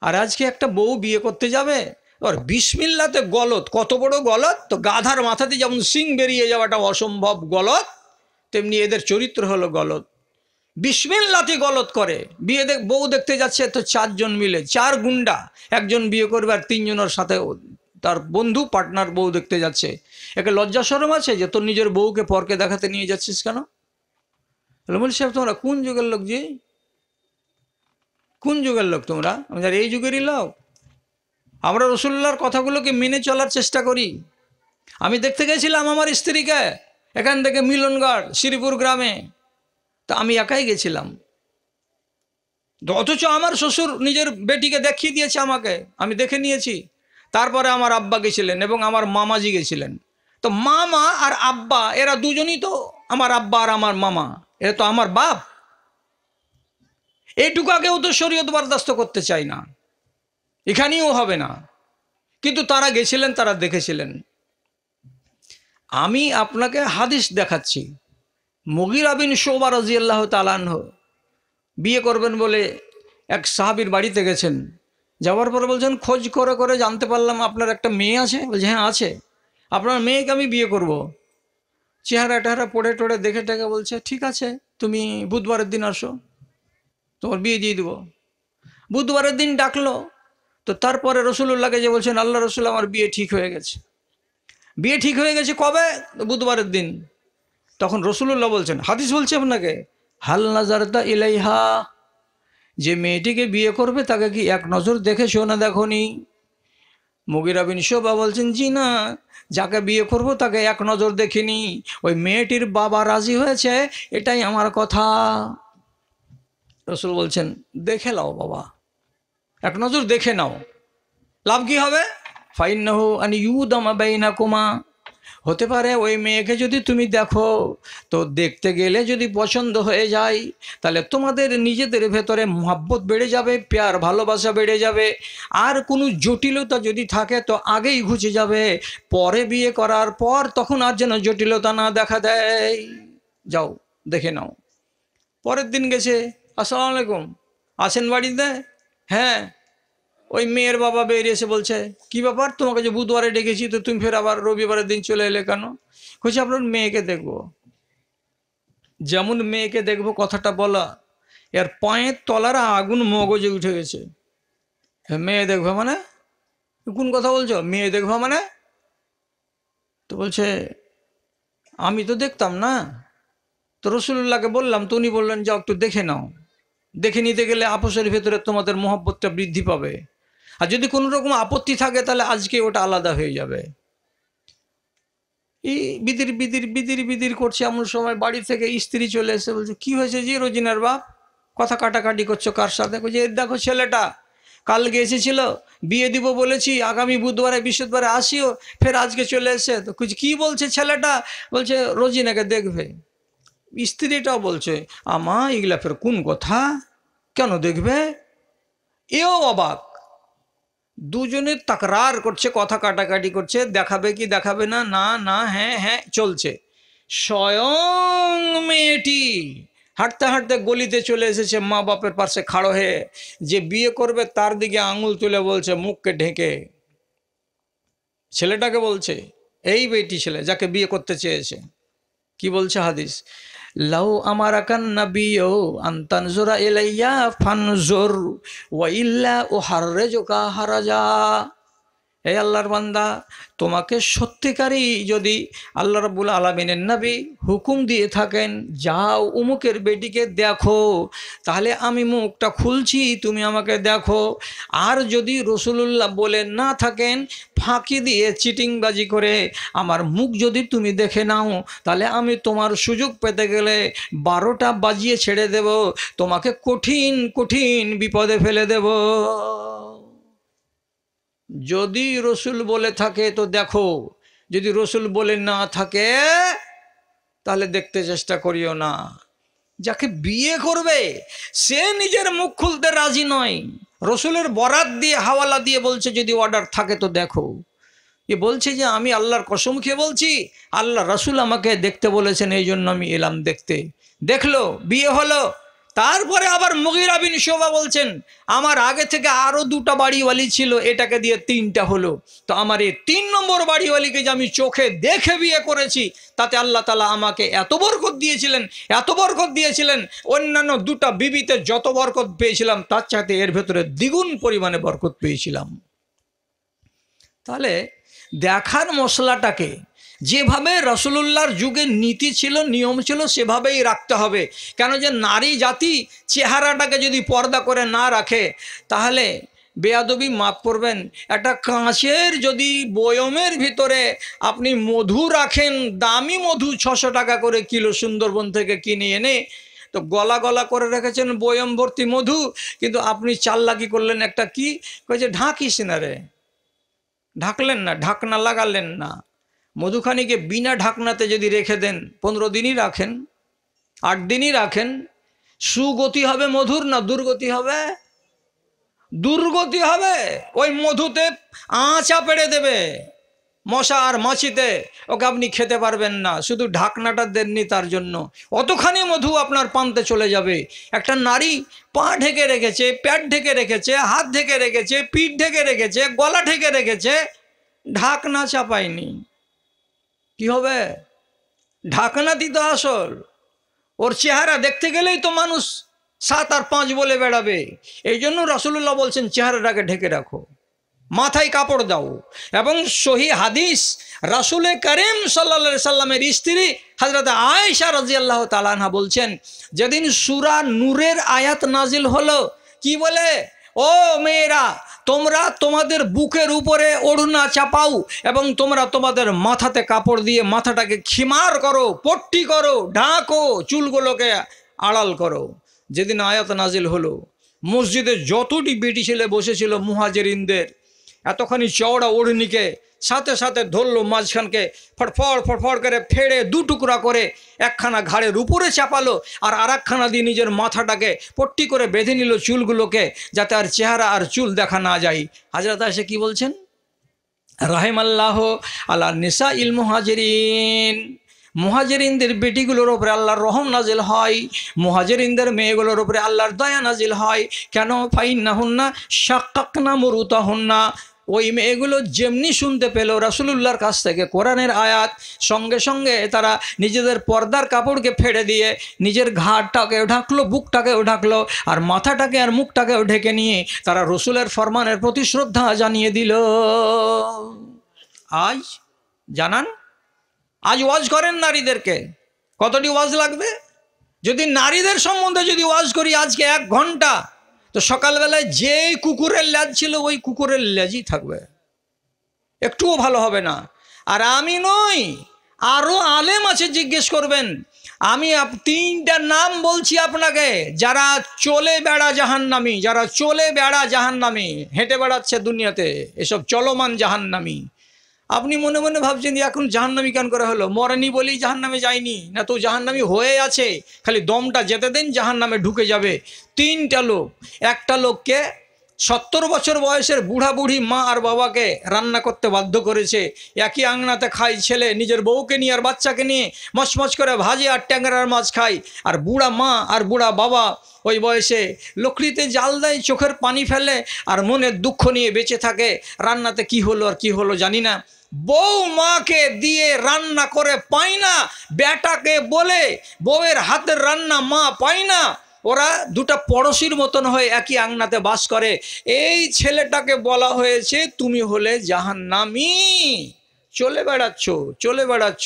আর আজকে একটা বউ বিয়ে করতে যাবে, ওর বিসমিল্লাতে গলত, কত বড় গলত! তো গাধার মাথাতে যেমন সিং বেরিয়ে যাওয়াটা অসম্ভব গলত, তেমনি এদের চরিত্র হলো গলত। বিসমিল্লাতে গলত করে। বউ দেখতে যাচ্ছে তো 4 জন মিলে, 4 গুন্ডা, একজন বিয়ে করবে আর 3 জনের সাথে তার বন্ধু পার্টনার বউ দেখতে যাচ্ছে। একে লজ্জা শরম আছে যে তোর নিজের বউকে পরকে দেখাতে নিয়ে যাচ্ছিস কেন? বলি সাহেব তোমরা কোন যুগের লোক? যে কোন যুগের লোক তোমরা? আমি জানি এই যুগেরই লোক। আমরা রাসূলুল্লাহর কথাগুলোকে মেনে চলার চেষ্টা করি। আমি দেখতে গেছিলাম আমার স্ত্রীকে এখান থেকে মিলনগড় শ্রীপুর গ্রামে, তা আমি একাই গেছিলাম। অথচ আমার শ্বশুর নিজের বেটিকে দেখিয়ে দিয়েছে আমাকে, আমি দেখে নিয়েছি। তারপরে আমার আব্বা গেছিলেন এবং আমার মামাজি গেছিলেন। তো মামা আর আব্বা এরা দুজনই তো আমার আব্বা আর আমার মামা, এরা তো আমার বাপ। এইটুকু আগেও তো শরীয়ত বরদাস্ত করতে চাই না, এখানেও হবে না। কিন্তু তারা গেছিলেন, তারা দেখেছিলেন। আমি আপনাকে হাদিস দেখাচ্ছি। মুগীরা বিন শুবা রাদিয়াল্লাহু তাআলা আনহু বিয়ে করবেন বলে এক সাহাবীর বাড়িতে গেছেন। যাওয়ার পরে বলছেন খোঁজ করে করে জানতে পারলাম আপনার একটা মেয়ে আছে। বলছে হ্যাঁ আছে। আপনার মেয়েকে আমি বিয়ে করব। চেহারা টেহারা পড়ে টড়ে দেখে টেকে বলছে ঠিক আছে, তুমি বুধবারের দিন আসো, তোমার বিয়ে দিয়ে দেবো। বুধবারের দিন ডাকলো। তো তারপরে রাসূলুল্লাহকে যে বলছেন আল্লাহ রাসূল আমার বিয়ে ঠিক হয়ে গেছে। বিয়ে ঠিক হয়ে গেছে কবে? বুধবারের দিন। তখন রাসূলুল্লাহ বলছেন, হাদিস বলছে আপনাকে, হাল নাজারতা ইলাইহা, যে মেয়েটিকে বিয়ে করবে তাকে কি এক নজর দেখেছো না দেখোনি? মুগীরা বিন শুবা বলছেন জি না, যাকে বিয়ে করব তাকে এক নজর দেখিনি, ওই মেয়েটির বাবা রাজি হয়েছে, এটাই আমার কথা। রাসূল বলছেন দেখে নাও বাবা, এক নজর দেখে নাও, লাভ কি হবে? ফাইন্নাহু আন ইউদামা বাইনাকুমা, হতে পারে ওই মেয়েকে যদি তুমি দেখো তো দেখতে গেলে যদি পছন্দ হয়ে যায় তাহলে তোমাদের নিজেদের ভেতরে মহব্বত বেড়ে যাবে, প্যার ভালোবাসা বেড়ে যাবে। আর কোনো জটিলতা যদি থাকে তো আগেই ঘুচে যাবে, পরে বিয়ে করার পর তখন আর যেন জটিলতা না দেখা দেয়। যাও দেখে নাও। পরের দিন গেছে, আসসালামু আলাইকুম, আছেন বাড়িতে? হ্যাঁ। ওই মেয়ের বাবা বেরিয়ে এসে বলছে কি ব্যাপার, তোমাকে যে বুধবারে ডেকেছি তো তুমি ফের আবার রবিবারের দিন চলে এলে কেন? বলছে আপনার মেয়েকে দেখবো। যেমন মেয়েকে দেখবো কথাটা বলা, এর পায়ের তলার আগুন মগজে উঠে গেছে। মেয়ে দেখবো মানে? কোন কথা বলছো? মেয়ে দেখবো মানে? তো বলছে আমি তো দেখতাম না। তো রাসূলুল্লাহকে বললাম, তো উনি বললেন যাও একটু দেখে নাও। দেখে নিতে গেলে আপোষের ভেতরে তোমাদের মহব্বতটা বৃদ্ধি পাবে। আর যদি কোনো রকম আপত্তি থাকে তাহলে আজকে ওটা আলাদা হয়ে যাবে। এই বিদির বিদির বিদির বিদির করছে, এমন সময় বাড়ি থেকে স্ত্রী চলে এসে বলছে কি হয়েছে জি রোজিনার বাপ, কথা কাটাকাটি করছো কার সাথে? বলছে দেখো ছেলেটা কালকে এসেছিল, বিয়ে দিব বলেছি, আগামী বুধবারে বৃহস্পতিবারে আসিও, ফের আজকে চলে এসে। তো কি বলছে ছেলেটা? বলছে রোজিনাকে দেখবে। স্ত্রীটাও বলছে আমা এগুলা ফের কোন কথা, কেন দেখবে? এও অবাক। দুজনে তাকরার করছে, কথা কাটাকাটি করছে, দেখাবে কি দেখাবে না, না না হ্যাঁ হ্যাঁ চলছে। স্বয়ং মেয়েটি হাঁটতে হাঁটতে গলিতে চলে এসেছে, মা বাপের পাশে খাড়ো হয়ে, যে বিয়ে করবে তার দিকে আঙুল তুলে বলছে মুখকে ঢেকে। ছেলেটাকে বলছে, এই বেটি ছেলে যাকে বিয়ে করতে চেয়েছে। কি বলছে হাদিস? লাউ আমারাকান নাবিয়্যু আন তানজুরা ইলাইয়া ফানজুর ওয়া ইল্লা উহাররিজুকা হারাজা। এই আল্লাহর বান্দা, তোমাকে সত্যিকারই যদি আল্লাহ রাব্বুল আলামিনের নবী হুকুম দিয়ে থাকেন যাও উমুকের বেটিকে দেখো, তাহলে আমি মুখটা খুলছি, তুমি আমাকে দেখো। আর যদি রসুলুল্লাহ বলে না থাকেন, ফাঁকি দিয়ে চিটিংবাজি করে আমার মুখ যদি তুমি দেখে নাও, তাহলে আমি তোমার সুযোগ পেতে গেলে 12টা বাজিয়ে ছেড়ে দেব, তোমাকে কঠিন কঠিন বিপদে ফেলে দেব। যদি রসুল বলে থাকে তো দেখো, যদি রসুল বলে না থাকে তাহলে দেখতে চেষ্টা করিও না। যাকে বিয়ে করবে সে নিজের মুখ খুলতে রাজি নয়, রসুলের বরাত দিয়ে হাওয়ালা দিয়ে বলছে যদি অর্ডার থাকে তো দেখো। এ বলছে যে আমি আল্লাহর কসম খেয়ে বলছি, আল্লাহ রসুল আমাকে দেখতে বলেছেন, এই জন্য আমি এলাম দেখতে। দেখলো, বিয়ে হলো। তারপরে আবার মুগীরা বিন শুবা বলছেন আমার আগে থেকে আরো 2টা বাড়িওয়ালি ছিল, এটাকে দিয়ে 3টা হলো। তো আমার এই 3 নম্বর বাড়িওয়ালিকে যে আমি চোখে দেখে বিয়ে করেছি, তাতে আল্লাহ তাআলা আমাকে এত বরকত দিয়েছিলেন, এত বরকত দিয়েছিলেন, অন্যান্য 2টা বিবিতে যত বরকত পেয়েছিলাম তার চাইতে এর ভেতরে দ্বিগুণ পরিমাণে বরকত পেয়েছিলাম। তাহলে দেখার মশলাটাকে যেভাবে রাসূলুল্লাহর যুগে নীতি ছিল, নিয়ম ছিল, সেভাবেই রাখতে হবে। কেন যে নারী জাতি চেহারাটাকে যদি পর্দা করে না রাখে, তাহলে বেয়াদবি মাফ করবেন, একটা কাঁচের যদি বয়মের ভিতরে আপনি মধু রাখেন, দামি মধু 600 টাকা করে কিলো সুন্দরবন থেকে কিনে এনে, তো গলা গলা করে রেখেছেন বয়ম ভর্তি মধু, কিন্তু আপনি চাল্লাকি করলেন একটা কি কয়েছে ঢাকিস না রে, ঢাকলেন না, ঢাকনা লাগালেন না। মধুখানিকে বিনা ঢাকনাতে যদি রেখে দেন, 15 দিনই রাখেন, 8 দিনই রাখেন, সুগতি হবে মধুর না দুর্গতি হবে? দুর্গতি হবে। ওই মধুতে আঁচা পেড়ে দেবে মশা আর মাছিতে, ওকে আপনি খেতে পারবেন না। শুধু ঢাকনাটা দেননি তার জন্য, অতখানি মধু আপনার পান্তে চলে যাবে। একটা নারী পা ঢেকে রেখেছে, পেট ঢেকে রেখেছে, হাত ঢেকে রেখেছে, পিঠ ঢেকে রেখেছে, গলা ঢেকে রেখেছে, ঢাকনা চাপায়নি, কি হবে? ঢাকনা দিতে আসল। ওর চেহারা দেখতে গেলেই তো মানুষ 7 আর 5 বলে বেড়াবে। এই জন্য রাসূলুল্লাহ বলছেন চেহারাটাকে ঢেকে রাখো, মাথায় কাপড় দাও। এবং সহি হাদিস, রাসূলে করিম সাল্লাল্লাহু আলাইহি সাল্লামের স্ত্রী হযরত আয়েশা রাদিয়াল্লাহু তাআলা আনহা বলছেন, যেদিন সূরা নূরের আয়াত নাজিল হলো, কি বলে? ও মেয়েরা, তোমরা তোমাদের বুকের উপরে ওড়না চাপাও এবং তোমরা তোমাদের মাথাতে কাপড় দিয়ে মাথাটাকে খিমার করো, পট্টি করো, ঢাকো, চুলগুলোকে আড়াল করো। যেদিন আয়াত নাজিল হলো, মসজিদে যতটি বেটি ছেলে বসেছিল মুহাজিরিনদের, এতখানি চওড়া ওড়নিকে সাথে সাথে ধরলো, মাঝখানকে ফটফড় ফটফড় করে ফেড়ে 2 টুকরা করে একখানা ঘাড়ের উপরে চাপালো, আর আরেকখানা দিয়ে নিজের মাথাটাকে পট্টি করে বেঁধে নিল চুলগুলোকে, যাতে আর চেহারা আর চুল দেখা না যায়। হযরত আয়েশা কি বলছেন? রাহিমাল্লাহ আলা নিসা ইল মুহাজিরিন, মুহাজিরিনদের বেটিগুলোর উপরে আল্লাহর রহম নাজিল হয়, মুহাজিরিনদের মেয়েগুলোর উপরে আল্লাহর দয়া নাজিল হয়। কেন? ফাইন্নাহুন্না শাক্কাকনা মুরুতাহুন্না, ওই মেয়েগুলো যেমনি শুনতে পেল রাসূলুল্লাহর কাছ থেকে কোরআনের আয়াত, সঙ্গে সঙ্গে তারা নিজেদের পর্দার কাপড়কে ফেড়ে দিয়ে নিজের ঘাড়টাকেও ঢাকলো, বুকটাকেও ঢাকলো, আর মাথাটাকে আর মুখটাকেও ঢেকে নিয়ে তারা রসুলের ফরমানের প্রতি শ্রদ্ধা জানিয়ে দিল। আজ জানান, আজ ওয়াজ করেন নারীদেরকে, কতটি ওয়াজ লাগবে? যদি নারীদের সম্বন্ধে যদি ওয়াজ করি আজকে 1 ঘন্টা, তো সকালবেলায় যেই কুকুরের লেজ ছিল ওই কুকুরের লেজই থাকবে, একটুও ভালো হবে না। আর আমি নই, আরও আলেম আছে, জিজ্ঞেস করবেন। আমি তিনটা নাম বলছি আপনাকে, যারা চলে বেড়া জাহান্নামী, যারা চলে বেড়া জাহান্নামী, হেঁটে বেড়াচ্ছে দুনিয়াতে, এসব চলমান জাহান্নামী। আপনি মনে মনে ভাবছেন যে এখন জাহান্নামী কেন করা হলো? মরেনি বলেই জাহান্নামে যায়নি, না তো জাহান্নামী হয়ে আছে, খালি দমটা যেতে দেন জাহান্নামে ঢুকে যাবে। তিনটা লোক, একটা লোককে 70 বছর বয়সের বুড়া বুড়ি মা আর বাবাকে রান্না করতে বাধ্য করেছে। একই আংনাতে খায় ছেলে, নিজের বউকে নিয়ে আর বাচ্চাকে নিয়ে মচমচ করে ভাজে আর ট্যাংরার মাছ খায়। আর বুড়া মা আর বুড়া বাবা ওই বয়সে লকড়িতে জাল দেয়, চোখের পানি ফেলে আর মনের দুঃখ নিয়ে বেঁচে থাকে। রান্নাতে কি হলো আর কি হলো জানি না। বউ মাকে দিয়ে রান্না করে পায় না, বেটাকে বলে বউয়ের হাতের রান্না মা পায় না। ওরা দুটা পড়শির মতন হয়ে একই আংনাতে বাস করে। এই ছেলেটাকে বলা হয়েছে তুমি হলে জাহান্নামী, চলে বেড়াচ্ছ, চলে বেড়াচ্ছ।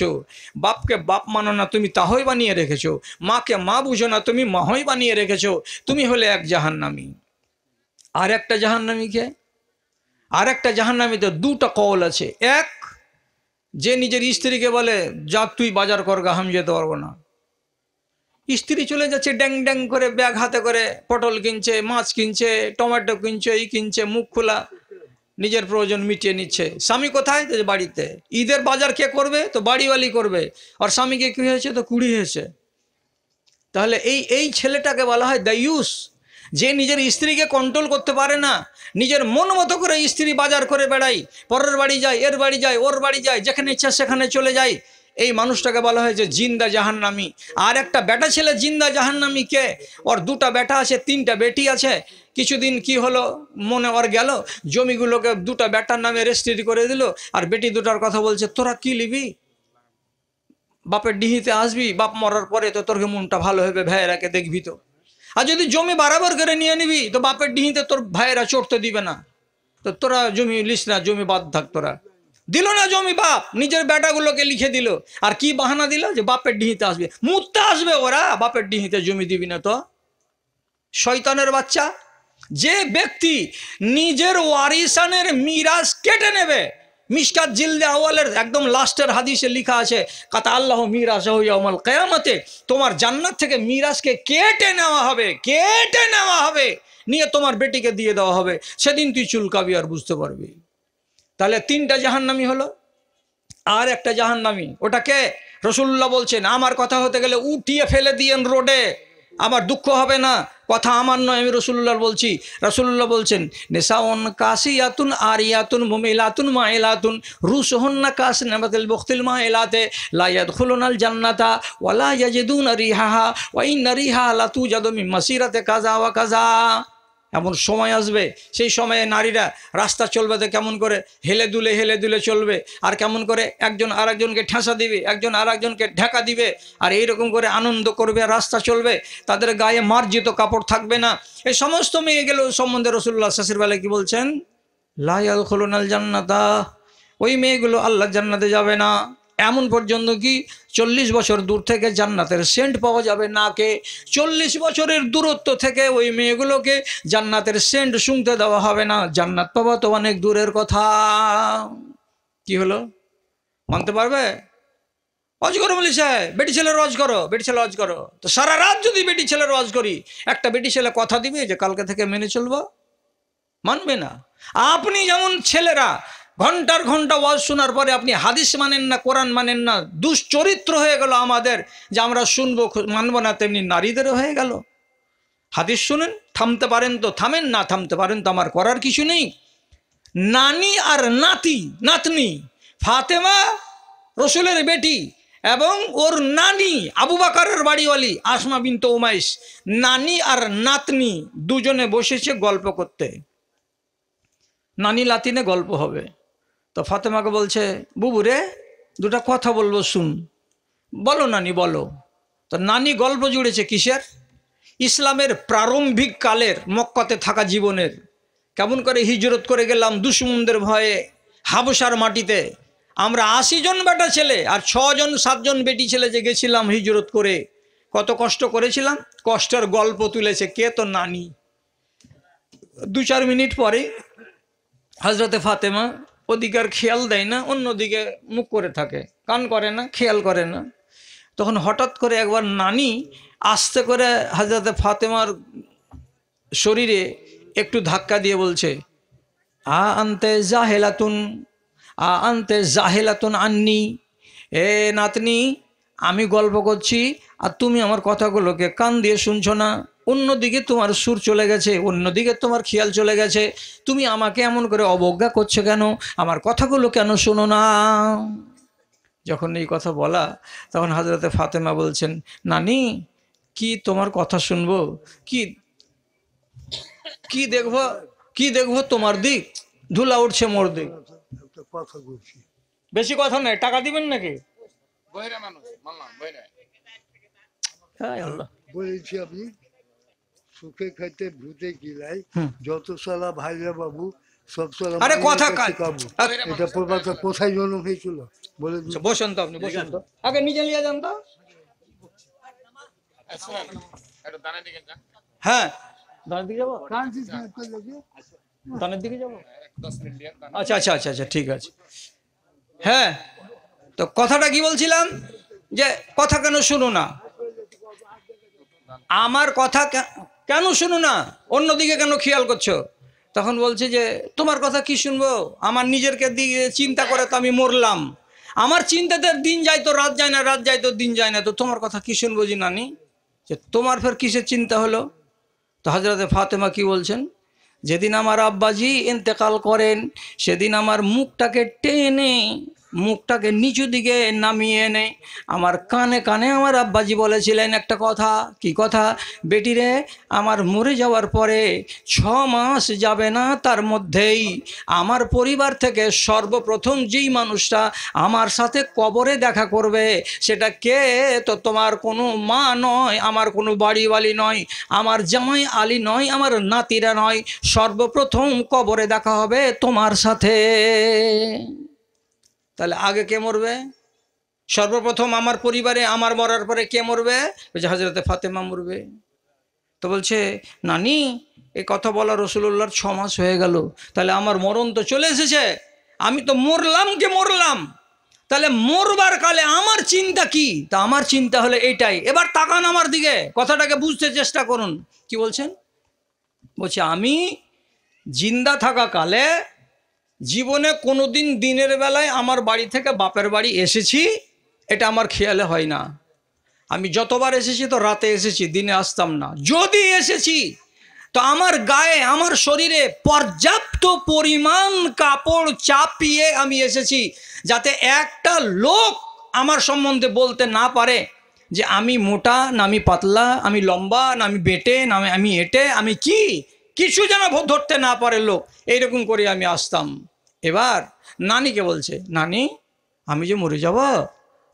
বাপকে বাপ মানো না, তুমি তাহই বানিয়ে রেখেছো। মাকে মা বুঝো না, তুমি মাহই বানিয়ে রেখেছো। তুমি হলে এক জাহান্নামী। আর একটা জাহান্নামীকে, আর একটা জাহান্নামীতে দুটা কওল আছে। এক, যে নিজের স্ত্রীকে বলে যা তুই বাজার কর গা, আমি যেতে পারবো না। স্ত্রী চলে যাচ্ছে ড্যাং ড্যাং করে, ব্যাগ হাতে করে, পটল কিনছে, মাছ কিনছে, টমেটো কিনছে, এই কিনছে, মুখ খোলা, নিজের প্রয়োজন মিটিয়ে নিচ্ছে। স্বামী কোথায়? তো বাড়িতে। ঈদের বাজার কে করবে? তো বাড়িওয়ালি করবে। আর স্বামীকে কী হয়েছে? তো কুড়ি হয়েছে। তাহলে এই ছেলেটাকে বলা হয় দায়ুস, যে নিজের স্ত্রীকে কন্ট্রোল করতে পারে না, নিজের মন মতো করে স্ত্রী বাজার করে বেড়ায়, পরের বাড়ি যায়, এর বাড়ি যায়, ওর বাড়ি যায়, যেখানে ইচ্ছা সেখানে চলে যায়। এই মানুষটাকে বলা হয় যে জিন্দা জাহান্নামী। আর একটা বেটা ছেলে জিন্দা জাহান্নামী কে? ওর দুটা বেটা আছে, তিনটা বেটি আছে। কিছুদিন কি হলো মনে ওর গেল, জমিগুলোকে দুটা বেটার নামে রেজিস্ট্রি করে দিল। আর বেটি দুটার কথা বলছে তোরা কি লিবি, বাপের ডিহিতে আসবি, বাপ মরার পরে তো তোর মনটা ভালো হবে, ভাইয়েরাকে দেখবি তো। আর যদি জমি বরাবর করে নিয়ে নিবি তো বাপের ডিহিতে তোর ভাইয়েরা চড়তে দিবে না, তো তোরা জমি লিস না, জমি বাদ থাক। তোরা দিল না জমি, বাপ নিজের বেটাগুলোকে লিখে দিল। আর কি বাহানা দিল? যে বাপের ডিহিতে আসবে, মুততে আসবে ওরা, বাপের ডিহিতে জমি দিবি না তো। শয়তানের বাচ্চা। যে ব্যক্তি নিজের ওয়ারিসানের মিরাজ কেটে নেবে, মিশকাত জিলদে আওয়ালের একদম লাস্টের হাদিসে লেখা আছে কাতা আল্লাহ মিরাজাহু ইয়াউমাল কিয়ামতে, তোমার জান্নাত থেকে মিরাজকে কেটে নেওয়া হবে, কেটে নেওয়া হবে, নিয়ে তোমার বেটিকে দিয়ে দেওয়া হবে। সেদিন তুই চুলকাবি আর বুঝতে পারবি। তাহলে তিনটা জাহান্নামী হলো। আর একটা জাহান্নামী, ওটাকে রাসূলুল্লাহ বলছেন আমার কথা হতে গেলে উঠিয়ে ফেলে দিয়েন রোডে, আমার দুঃখ হবে না, কথা আমার নয়, আমি রাসূলুল্লাহ বলছি। রাসূলুল্লাহ বলছেন নিসাউন কাসিয়াতুন আরিয়াতুন মুমিলাতুন মাইলাতুন রুসুহুন্না কাসনাবাতিল বুখতিল মাইলাতে লা ইয়াদখুলুনাল জান্নাতা ওয়ালা ইয়াজিদুনা রিহাহা ওয়া ইন্না রিহাহা লাতুজাদু মিন মাসিরাতে কাযা ওয়া কাযা। এমন সময় আসবে, সেই সময়ে নারীরা রাস্তা চলবে তো কেমন করে হেলে দুলে চলবে, আর কেমন করে একজন আর একজনকে ঠেসা দিবে, একজন আর একজনকে ঢাকা দিবে, আর এইরকম করে আনন্দ করবে, রাস্তা চলবে, তাদের গায়ে মার্জিত কাপড় থাকবে না। এই সমস্ত মেয়েগুলো সম্বন্ধে রাসূলুল্লাহ সাল্লাল্লাহু আলাইহি ওয়াসাল্লাম কি বলছেন? লা ইয়াদখুলুনাল জান্নাতা, ওই মেয়েগুলো আল্লাহর জান্নাতে যাবে না। এমন পর্যন্ত কি 40 বছর দূর থেকে জান্নাতের সেন্ট পাওয়া যাবে নাকে। 40 বছরের দূরত্ব থেকে ওই মেয়েগুলোকে জান্নাতের সেন্ট শুনতে দেওয়া হবে না। জান্নাত পাওয়া তো অনেক দূরের কথা। কি হলো, মানতে পারবে? হজ করো বলিস, বেটি ছেলের হজ করো, বেটি ছেলে হজ করো। তো সারা রাত যদি বেটি ছেলের হজ করি, একটা বেটি ছেলে কথা দিবে যে কালকে থেকে মেনে চলবো? মানবে না। আপনি যেমন ছেলেরা ঘন্টার ঘন্টা ওয়াজ শোনার পরে আপনি হাদিস মানেন না, কোরআন মানেন না, দুশ্চরিত্র হয়ে গেল আমাদের যে আমরা শুনবো মানবো না, তেমনি নারীদেরও হয়ে গেল। হাদিস শুনেন, থামতে পারেন তো থামেন, না থামতে পারেন তো আমার করার কিছু নেই। নানি আর নাতনি ফাতেমা রসুলের বেটি এবং ওর নানি আবু বকরের বাড়িওয়ালি আসমা বিনতে উমাইস, নানি আর নাতনি দুজনে বসেছে গল্প করতে। নানি লাতিনে গল্প হবে, তো ফাতেমাকে বলছে বুবু রে দুটা কথা বলবো শুন। বলো নানি বলো। তো নানি গল্প জুড়েছে কিসের? ইসলামের প্রারম্ভিক কালের মক্কাতে থাকা জীবনের, কেমন করে হিজরত করে গেলাম দুশমনদের ভয়ে হাবশার মাটিতে। আমরা 80 জন বেটা ছেলে আর 6 জন 7 জন বেটি ছেলে যে গেছিলাম হিজরত করে, কত কষ্ট করেছিলাম, কষ্টের গল্প তুলেছে কে? তো নানি। 2-4 মিনিট পরে হজরতে ফাতেমা ওদিকে আর খেয়াল দেয় না, অন্যদিকে মুখ করে থাকে, কান করে না, খেয়াল করে না। তখন হঠাৎ করে একবার নানি আস্তে করে হযরতে ফাতেমার শরীরে একটু ধাক্কা দিয়ে বলছে, আনতে জাহেলাতুন আন্নি, এ নাতনি, আমি গল্প করছি আর তুমি আমার কথাগুলোকে কান দিয়ে শুনছো না, অন্যদিকে তোমার সুর চলে গেছে, অন্যদিকে তোমার খেয়াল চলে গেছে, তুমি আমাকে এমন করে অবজ্ঞা করছো কেন, আমার কথাগুলো কেন শোনো না। যখন এই কথা বলা, তখন হযরতে ফাতেমা বলছেন, নানি কি তোমার কথা শুনবো, কি কি দেখবো, কি দেখবো তোমার দিক, ধুলা উঠছে মোর দিক। বেশি কথা নাই, টাকা দিবেন নাকি? বলেছি আমি সুখে খাইতে ভূতে গিলাই, যত সালা ভাইরা বাবু সব সালা আরে কথা কাবু। এটা প্রবাদটা কোথায় জন্ম হয়েছিল বলে বসেন তো, আপনি বসেন তো, আগে নিজে নিয়ে যান তো। হ্যাঁ, দানের দিকে যাবো, দানের দিকে যাবো, আচ্ছা আচ্ছা আচ্ছা আচ্ছা, ঠিক আছে। হ্যাঁ, তো কথাটা কি বলছিলাম, যে কথা কেন শুনো না, আমার কথা কেন শুনো না, অন্যদিকে কেন খেয়াল করছো। তখন বলছে যে তোমার কথা কি শুনবো, আমার নিজেরকে দিয়ে চিন্তা করে তো আমি মরলাম, আমার চিন্তাতে দিন যায় তো রাত যায় না, রাত যায় তো দিন যায় না, তো তোমার কথা কি শুনবো জি নানি, যে তোমার ফের কিসের চিন্তা হলো। তো হযরতে ফাতেমা কি বলছেন, যেদিন আমার আব্বাজি ইন্তেকাল করেন, সেদিন আমার মুখটাকে টেনে, মুখটাকে নিচু দিকে নামিয়ে এনে আমার কানে কানে আমার আব্বাজি বলেছিলেন একটা কথা। কি কথা? বেটিরে, আমার মরে যাওয়ার পরে 6 মাস যাবে না, তার মধ্যেই আমার পরিবার থেকে সর্বপ্রথম যেই মানুষটা আমার সাথে কবরে দেখা করবে সেটা কে, তো তোমার কোনো মা নয়, আমার কোনো বাড়িওয়ালি নয়, আমার জামাই আলী নয়, আমার নাতিরা নয়, সর্বপ্রথম কবরে দেখা হবে তোমার সাথে। তাহলে আগে কে মরবে? সর্বপ্রথম আমার পরিবারে আমার মরার পরে কে মরবে? ওই যে হযরতে ফাতেমা মরবে। তো বলছে, নানি এই কথা বলা রাসূলুল্লাহর 6 মাস হয়ে গেল, তাহলে আমার মরণ তো চলে এসেছে, আমি তো মরলাম কে মরলাম, তাহলে মরবার কালে আমার চিন্তা কি? তা আমার চিন্তা হলে এইটাই। এবার তাকান আমার দিকে, কথাটাকে বুঝতে চেষ্টা করুন। কি বলছেন? বলছে আমি জিন্দা থাকা কালে জীবনে কোনোদিন দিনের বেলায় আমার বাড়ি থেকে বাপের বাড়ি এসেছি এটা আমার খেয়ালে হয় না। আমি যতবার এসেছি তো রাতে এসেছি, দিনে আসতাম না। যদি এসেছি তো আমার গায়ে, আমার শরীরে পর্যাপ্ত পরিমাণ কাপড় চাপিয়ে আমি এসেছি, যাতে একটা লোক আমার সম্বন্ধে বলতে না পারে যে আমি মোটা না আমি পাতলা, আমি লম্বা না আমি বেটে না আমি এটে, আমি কি, কিছু যেন ধরতে না পারে লোক, এইরকম করে আমি আসতাম। এবার নানিকে বলছে, নানি আমি যে মরে যাব,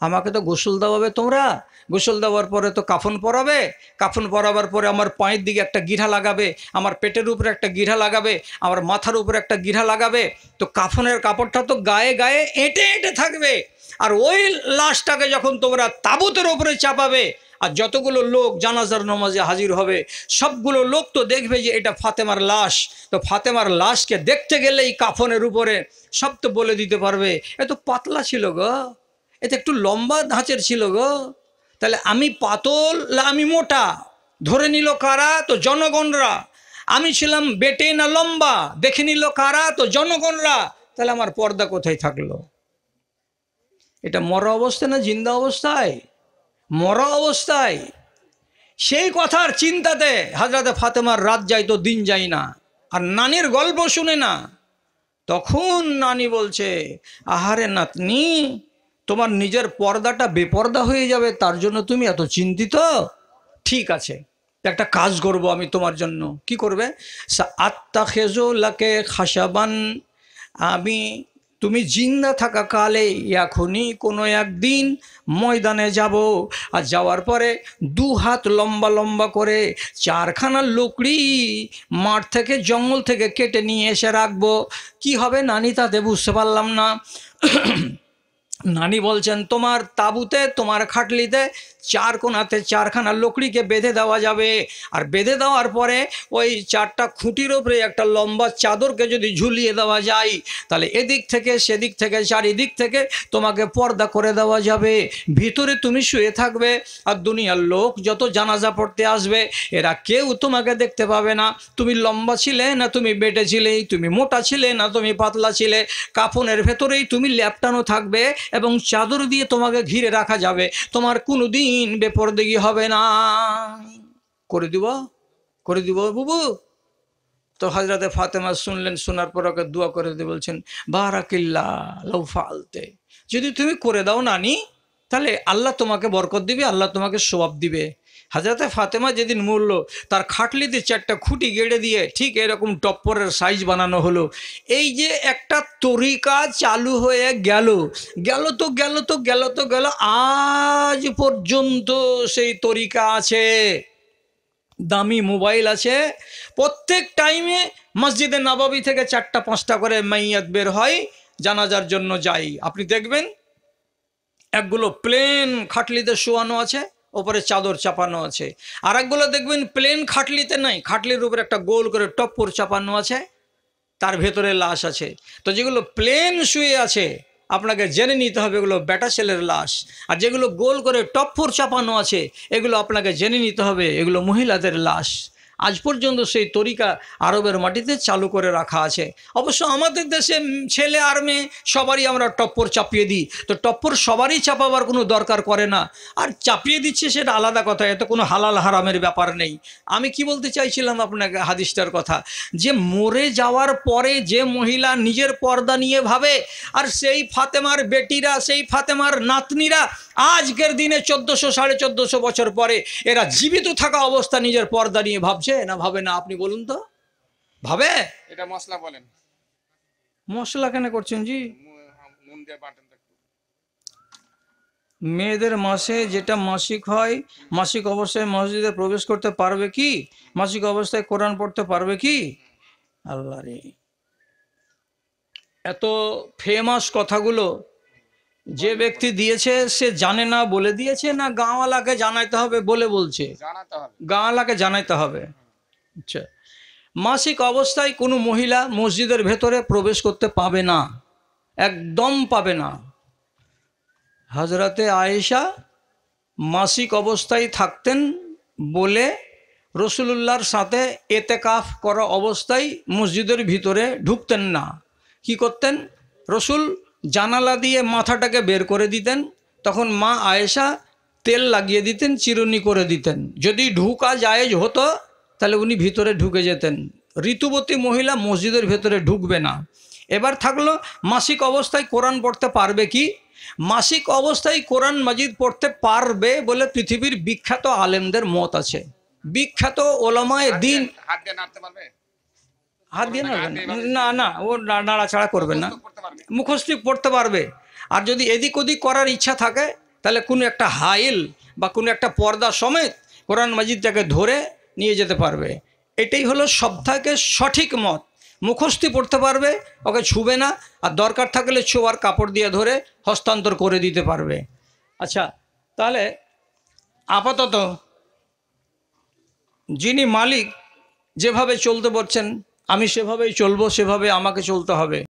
আমাকে তো গোসল দেওয়াবে তোমরা, গোসল দেওয়ার পরে তো কাফন পরাবে, কাফন পরাবার পরে আমার পায়ের দিকে একটা গিরা লাগাবে, আমার পেটের উপরে একটা গিরা লাগাবে, আমার মাথার উপরে একটা গিরা লাগাবে, তো কাফনের কাপড়টা তো গায়ে গায়ে এঁটে এঁটে থাকবে, আর ওই লাশটাকে যখন তোমরা তাবুতের উপরে চাপাবে, আর যতগুলো লোক জানাজার নামাজে হাজির হবে সবগুলো লোক তো দেখবে যে এটা ফাতেমার লাশ, তো ফাতেমার লাশকে দেখতে গেলেই কাফনের উপরে সব তো বলে দিতে পারবে এ তো পাতলা ছিল গো, এতে একটু লম্বা ধাঁচের ছিল গো, তাহলে আমি পাতল না আমি মোটা ধরে নিল কারা? তো জনগণরা। আমি ছিলাম বেটে না লম্বা, দেখে নিল কারা? তো জনগণরা। তাহলে আমার পর্দা কোথায় থাকলো? এটা মরা অবস্থায় না জিন্দা অবস্থায়? মরা অবস্থায়। সেই কথার চিন্তাতে হযরতে ফাতেমার রাত যায় তো দিন যায় না, আর নানির গল্প শুনে না। তখন নানি বলছে, আহারে নাতনি, তোমার নিজের পর্দাটা বেপর্দা হয়ে যাবে, তার জন্য তুমি এত চিন্তিত? ঠিক আছে, একটা কাজ করব আমি তোমার জন্য। কি করবে? আত্তাখিযু লাকে খাশাবান, আমি তুমি জিন্দা থাকা কালে এখনই কোনো একদিন ময়দানে যাব, আর যাওয়ার পরে 2 হাত লম্বা লম্বা করে 4খানা লকড়ি মাঠ থেকে জঙ্গল থেকে কেটে নিয়ে এসে রাখবো। কি হবে নানি তাতে? বুঝতে পারলাম না। নানি বলছেন তোমার তাঁবুতে, তোমার খাটলিতে চার কোণাতে চারখানা লকড়িকে বেঁধে দেওয়া যাবে, আর বেঁধে দেওয়ার পরে ওই চারটা খুঁটির ওপরে একটা লম্বা চাদরকে যদি ঝুলিয়ে দেওয়া যায়, তাহলে এদিক থেকে সেদিক থেকে চারিদিক থেকে তোমাকে পর্দা করে দেওয়া যাবে। ভিতরে তুমি শুয়ে থাকবে, আর দুনিয়ার লোক যত জানাজা পড়তে আসবে এরা কেউ তোমাকে দেখতে পাবে না। তুমি লম্বা ছিলে না তুমি বেটে ছিলে, তুমি মোটা ছিলে না তুমি পাতলা ছিলে, কাফনের ভেতরেই তুমি ল্যাপটানো থাকবে এবং চাদর দিয়ে তোমাকে ঘিরে রাখা যাবে। তোমার কোনো দিন বেপরদেগি হবে না। করে দিব, করে দিব বুবু। তো হজরতে ফাতেমা শুনলেন, শোনার পর ওকে দোয়া করে দিয়ে বলছেন, বারাকিল্লাহ লাউ ফালতে, যদি তুমি করে দাও নানি তাহলে আল্লাহ তোমাকে বরকত দিবে, আল্লাহ তোমাকে সওয়াব দিবে। হজরতে ফাতেমা যেদিন মরল, তার খাটলিতে চারটা খুঁটি গেড়ে দিয়ে ঠিক এরকম টপ্পরের সাইজ বানানো হলো। এই যে একটা তরিকা চালু হয়ে গেল, গেল তো গেল তো গেল তো গেল, আজ পর্যন্ত সেই তরিকা আছে। দামি মোবাইল আছে, প্রত্যেক টাইমে মসজিদে নববী থেকে 4টা 5টা করে মাইয়াত বের হয়, জানাজার জন্য যাই। আপনি দেখবেন একগুলো প্লেন খাটলিতে শোয়ানো আছে, ওপরে চাদর চাপানো আছে, আর একগুলো দেখবেন প্লেন খাটলিতে নাই, খাটলির উপরে একটা গোল করে টপ্পর চাপানো আছে, তার ভেতরে লাশ আছে। তো যেগুলো প্লেন শুয়ে আছে আপনাকে জেনে নিতে হবে এগুলো বেটা ছেলের লাশ, আর যেগুলো গোল করে টপ্পর চাপানো আছে এগুলো আপনাকে জেনে নিতে হবে এগুলো মহিলাদের লাশ। আজ পর্যন্ত সেই তরিকা আরবের মাটিতে চালু করে রাখা আছে। অবশ্য আমাদের দেশে ছেলে আর মেয়ে সবারই আমরা টপ্পর চাপিয়ে দিই, তো টপ্পর সবারই চাপাবার কোনো দরকার করে না, আর চাপিয়ে দিচ্ছে সেটা আলাদা কথা, এতে কোনো হালাল হারামের ব্যাপার নেই। আমি কি বলতে চাইছিলাম আপনাকে হাদিসটার কথা, যে মরে যাওয়ার পরে যে মহিলা নিজের পর্দা নিয়ে ভাবে, আর সেই ফাতেমার বেটিরা, সেই ফাতেমার নাতনিরা আজকের দিনে 1400 1450 বছর পরে এরা জীবিত থাকা অবস্থা নিজের পর্দা নিয়ে ভাবছে না ভাবে না? আপনি বলুন তো, ভাবে? এটা মশলা বলেন। মশলা কেন করছেন জি? নুন দিয়ে বাটেন তো একটু। মেয়েদের মাসে যেটা মাসিক হয়, মাসিক অবস্থায় মসজিদে প্রবেশ করতে পারবে কি? মাসিক অবস্থায় কোরআন পড়তে পারবে কি? আল্লাহ রে, এত ফেমাস কথাগুলো যে ব্যক্তি দিয়েছে সে জানে না বলে দিয়েছে, না গাঁওয়ালাকে জানাইতে হবে বলে বলছে? জানাতে হবে। গাঁওয়ালাকে জানাইতে হবে। আচ্ছা, মাসিক অবস্থায় কোনো মহিলা মসজিদের ভেতরে প্রবেশ করতে পাবে না, একদম পাবে না। হজরতে আয়েশা মাসিক অবস্থায় থাকতেন বলে রসুলুল্লাহর সাথে এতেকাফ করা অবস্থায় মসজিদের ভিতরে ঢুকতেন না। কি করতেন? রসুল জানালা দিয়ে মাথাটাকে বের করে দিতেন, তখন মা আয়েশা তেল লাগিয়ে দিতেন, চিরুনি করে দিতেন। যদি ঢুকা জায়েজ হতো তাহলে উনি ভিতরে ঢুকে যেতেন। ঋতুবতী মহিলা মসজিদের ভেতরে ঢুকবে না। এবার থাকলো মাসিক অবস্থায় কোরআন পড়তে পারবে কি? মাসিক অবস্থায় কোরআন মাজিদ পড়তে পারবে বলে পৃথিবীর বিখ্যাত আলেমদের মত আছে। বিখ্যাত ওলামায়ে দিন। হাত দিয়ে নাড়তে পারবে? হাত দিয়ে নাড়বেন না? না, ও নাড়াচাড়া করবে না, পড়তে পারবে। মুখস্থ পড়তে পারবে। আর যদি এদিক ওদিক করার ইচ্ছা থাকে তাহলে কোনো একটা হাইল বা কোনো একটা পর্দা সমেত কোরআন মাজিদটাকে ধরে নিয়ে যেতে পারবে। এটাই হলো সবথেকে সঠিক মত। মুখস্থি পড়তে পারবে, ওকে ছুবে না, আর দরকার থাকলে ছোঁয়ার কাপড় দিয়ে ধরে হস্তান্তর করে দিতে পারবে। আচ্ছা, তাহলে আপাতত যিনি মালিক যেভাবে চলতে বলছেন আমি সেভাবেই চলবো, সেভাবে আমাকে চলতে হবে।